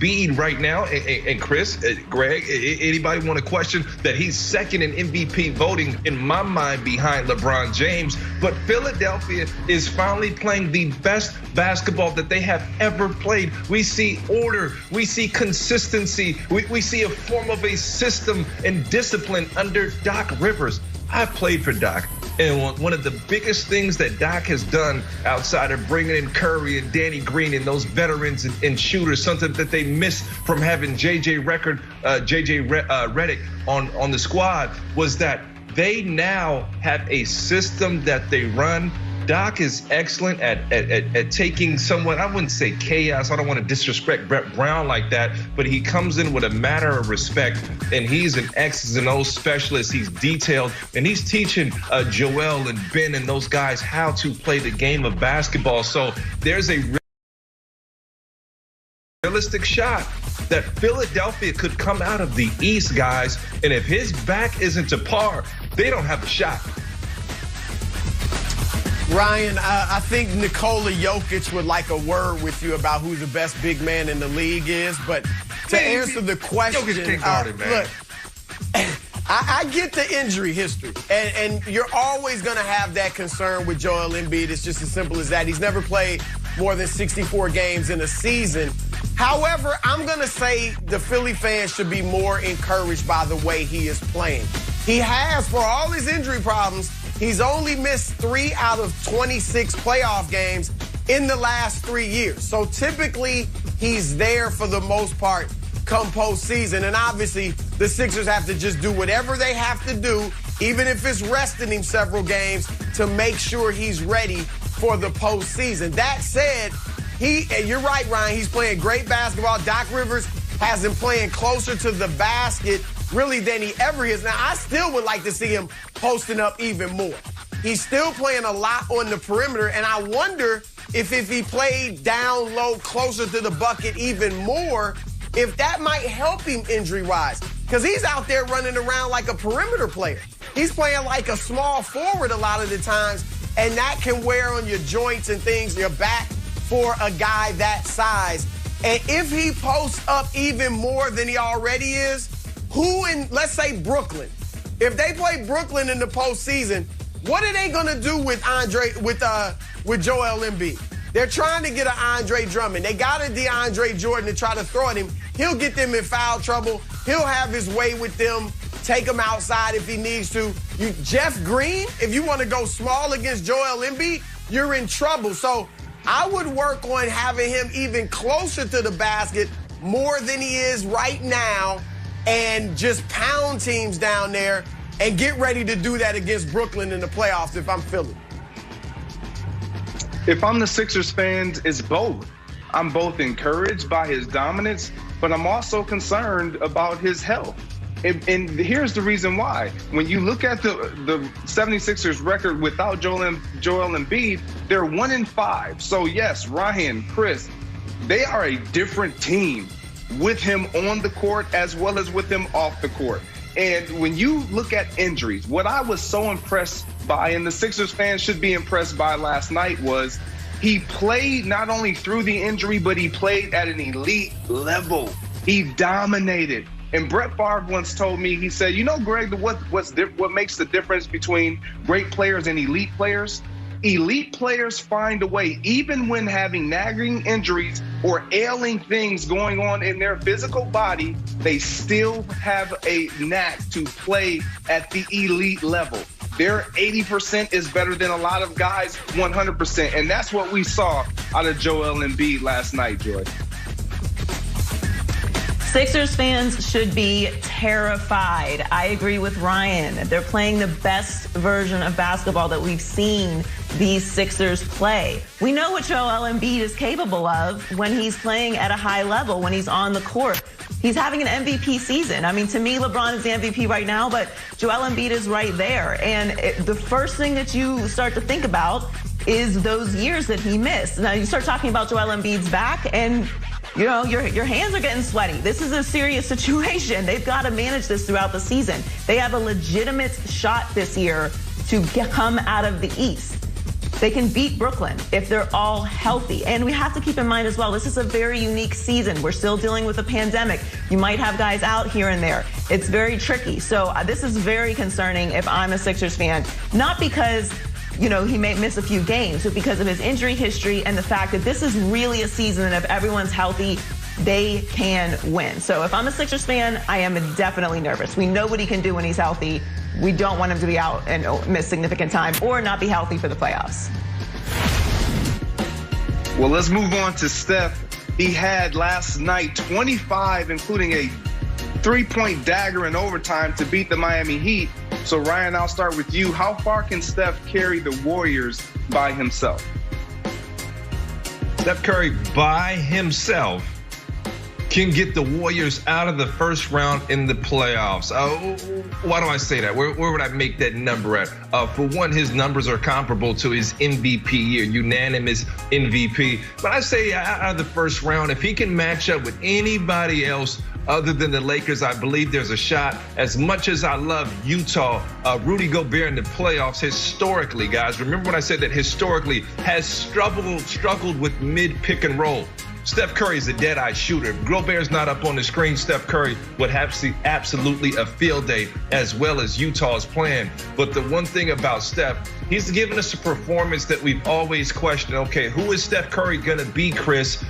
Embiid right now, and Chris, Greg, anybody want to question that he's second in MVP voting in my mind behind LeBron James? But Philadelphia is finally playing the best basketball that they have ever played. We see order, we see consistency, we see a form of a system and discipline under Doc Rivers. I played for Doc. And one of the biggest things that Doc has done outside of bringing in Curry and Danny Green and those veterans and shooters, something that they missed from having JJ Redick on the squad, was that they now have a system that they run. Doc is excellent at taking someone, I wouldn't say chaos, I don't want to disrespect Brett Brown like that, but he comes in with a manner of respect, and he's an X's and O's specialist. He's detailed, and he's teaching Joel and Ben and those guys how to play the game of basketball. So there's a realistic shot that Philadelphia could come out of the East, guys, and if his back isn't to par, they don't have a shot. Ryan, I think Nikola Jokic would like a word with you about who the best big man in the league is. But to answer the question, Jokic can't guard it, man. Look, I get the injury history, and you're always going to have that concern with Joel Embiid. It's just as simple as that. He's never played more than 64 games in a season. However, I'm going to say the Philly fans should be more encouraged by the way he is playing. He has, for all his injury problems, he's only missed 3 out of 26 playoff games in the last 3 years. So typically, he's there for the most part come postseason. And obviously, the Sixers have to just do whatever they have to do, even if it's resting him several games, to make sure he's ready for the postseason. That said, and you're right, Ryan, he's playing great basketball. Doc Rivers has him playing closer to the basket really than he ever is. Now, I still would like to see him posting up even more. He's still playing a lot on the perimeter, and I wonder if he played down low closer to the bucket even more, if that might help him injury-wise. Because he's out there running around like a perimeter player. He's playing like a small forward a lot of the times, and that can wear on your joints and things, your back, for a guy that size. And if he posts up even more than he already is, who in, let's say, Brooklyn, if they play Brooklyn in the postseason, what are they gonna do with Joel Embiid? They're trying to get an Andre Drummond. They got a DeAndre Jordan to try to throw at him. He'll get them in foul trouble. He'll have his way with them, take them outside if he needs to. Jeff Green, if you want to go small against Joel Embiid, you're in trouble. So I would work on having him even closer to the basket more than he is right now, and just pound teams down there and get ready to do that against Brooklyn in the playoffs if I'm Philly. If I'm the Sixers fans, it's both. I'm both encouraged by his dominance, but I'm also concerned about his health. And here's the reason why. When you look at the 76ers record without Joel Embiid, they're 1-5. So yes, Ryan, Chris, they are a different team with him on the court as well as with him off the court. And when you look at injuries, what I was so impressed by, and the Sixers fans should be impressed by last night, was he played not only through the injury, but he played at an elite level. He dominated. And Brett Favre once told me, he said, you know, Greg, what makes the difference between great players and elite players? Elite players find a way, even when having nagging injuries or ailing things going on in their physical body, they still have a knack to play at the elite level. Their 80% is better than a lot of guys' 100%. And that's what we saw out of Joel Embiid last night, Joy. Sixers fans should be terrified. I agree with Ryan. They're playing the best version of basketball that we've seen these Sixers play. We know what Joel Embiid is capable of when he's playing at a high level, when he's on the court. He's having an MVP season. I mean, to me, LeBron is the MVP right now, but Joel Embiid is right there. And the first thing that you start to think about is those years that he missed. Now, you start talking about Joel Embiid's back, and you know, your hands are getting sweaty. This is a serious situation. They've got to manage this throughout the season. They have a legitimate shot this year to come out of the East. They can beat Brooklyn if they're all healthy. And we have to keep in mind as well, this is a very unique season. We're still dealing with a pandemic. You might have guys out here and there. It's very tricky. So this is very concerning if I'm a Sixers fan, not because he may miss a few games, but because of his injury history and the fact that this is really a season that if everyone's healthy, they can win. So if I'm a Sixers fan, I am definitely nervous. We know what he can do when he's healthy. We don't want him to be out and miss significant time or not be healthy for the playoffs. Well, let's move on to Steph. He had last night 25, including a 3-point dagger in overtime to beat the Miami Heat. So, Ryan, I'll start with you. How far can Steph carry the Warriors by himself? Steph Curry by himself can get the Warriors out of the first round in the playoffs. Why do I say that? Where would I make that number at? For one, his numbers are comparable to his MVP year, unanimous MVP. But I say out of the first round, if he can match up with anybody else other than the Lakers, I believe there's a shot. As much as I love Utah, Rudy Gobert in the playoffs historically, guys, remember when I said that historically has struggled with mid-pick and roll. Steph Curry is a dead-eye shooter. If Gobert's not up on the screen, Steph Curry would have absolutely a field day, as well as Utah's plan. But the one thing about Steph, he's given us a performance that we've always questioned. Okay, who is Steph Curry gonna be, Chris,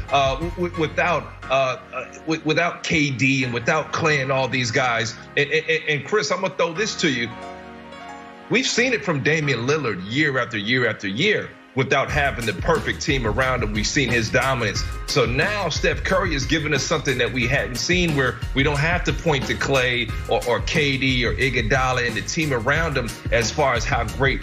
without KD and without Clay and all these guys? And Chris, I'm gonna throw this to you. We've seen it from Damian Lillard year after year after year. Without having the perfect team around him, we've seen his dominance. So now Steph Curry is giving us something that we hadn't seen, where we don't have to point to Clay or KD or Iguodala and the team around him as far as how great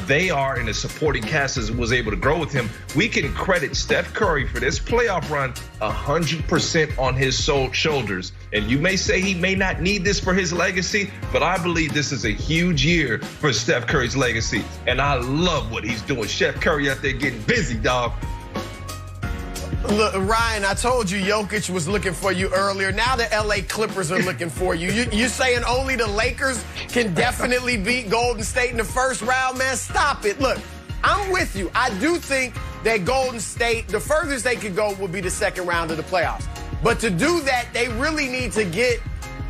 they are, and the supporting cast was able to grow with him. We can credit Steph Curry for this playoff run 100% on his shoulders. And you may say he may not need this for his legacy, but I believe this is a huge year for Steph Curry's legacy. And I love what he's doing. Steph Curry out there getting busy, dog. Look, Ryan, I told you Jokic was looking for you earlier. Now the LA Clippers are looking for you. You saying only the Lakers can definitely beat Golden State in the first round, man? Stop it. Look, I'm with you. I do think that Golden State, the furthest they could go would be the second round of the playoffs. But to do that, they really need to get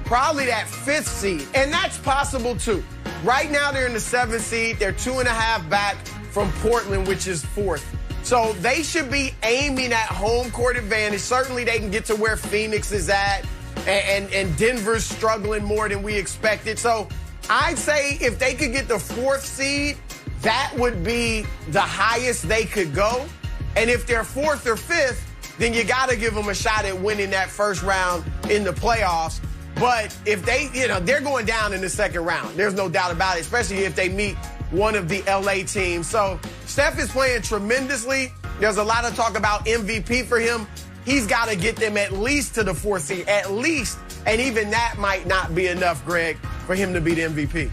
probably that 5th seed. And that's possible too. Right now they're in the 7th seed. They're 2.5 back from Portland, which is 4th. So they should be aiming at home court advantage. Certainly they can get to where Phoenix is at, and Denver's struggling more than we expected. So I'd say if they could get the 4th seed, that would be the highest they could go. And if they're 4th or 5th, then you got to give them a shot at winning that first round in the playoffs. But if they, they're going down in the second round. There's no doubt about it, especially if they meet one of the LA teams. So Steph is playing tremendously. There's a lot of talk about MVP for him. He's got to get them at least to the 4th seed, at least. And even that might not be enough, Greg, for him to be the MVP.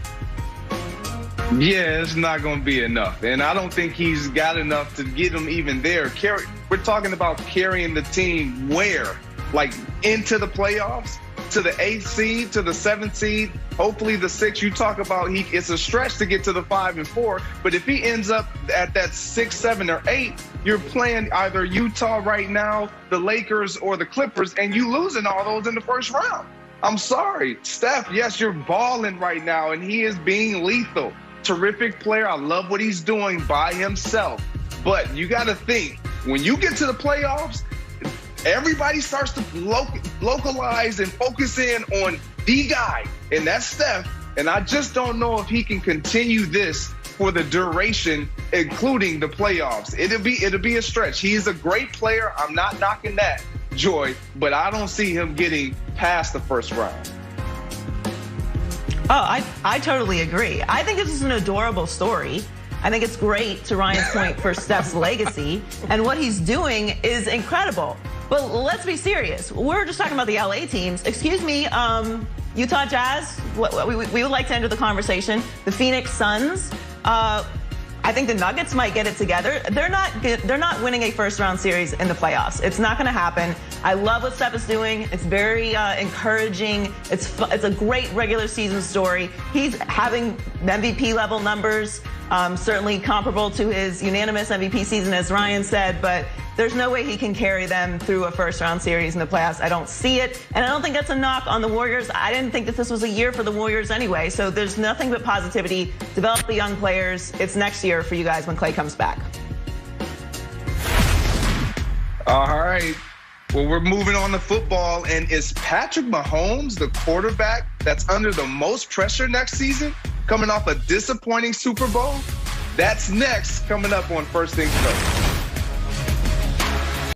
Yeah, it's not going to be enough. And I don't think he's got enough to get him even there. We're talking about carrying the team where? Like into the playoffs? To the 8th seed, to the 7th seed, hopefully the 6th. You talk about it's a stretch to get to the 5 and 4, but if he ends up at that 6, 7, or 8, you're playing either Utah right now, the Lakers, or the Clippers, and you losing all those in the first round. I'm sorry, Steph, yes, you're balling right now, and he is being lethal. Terrific player. I love what he's doing by himself. But you got to think, when you get to the playoffs, everybody starts to localize and focus in on the guy, and that's Steph. And I just don't know if he can continue this for the duration, including the playoffs. It'll be a stretch. He's a great player. I'm not knocking that, Joy, but I don't see him getting past the first round. Oh, I totally agree. I think this is an adorable story. I think it's great, to Ryan's point, for Steph's legacy. And what he's doing is incredible. But let's be serious. We're just talking about the LA teams. Excuse me, Utah Jazz, we would like to enter the conversation. The Phoenix Suns, I think the Nuggets might get it together. They're not winning a first round series in the playoffs. It's not gonna happen. I love what Steph is doing. It's very encouraging. It's a great regular season story. He's having MVP level numbers, certainly comparable to his unanimous MVP season, as Ryan said, but there's no way he can carry them through a first-round series in the playoffs. I don't see it, and I don't think that's a knock on the Warriors. I didn't think that this was a year for the Warriors anyway, so there's nothing but positivity. Develop the young players. It's next year for you guys when Klay comes back. All right. Well, we're moving on to football, and is Patrick Mahomes the quarterback that's under the most pressure next season, coming off a disappointing Super Bowl? That's next, coming up on First Things First.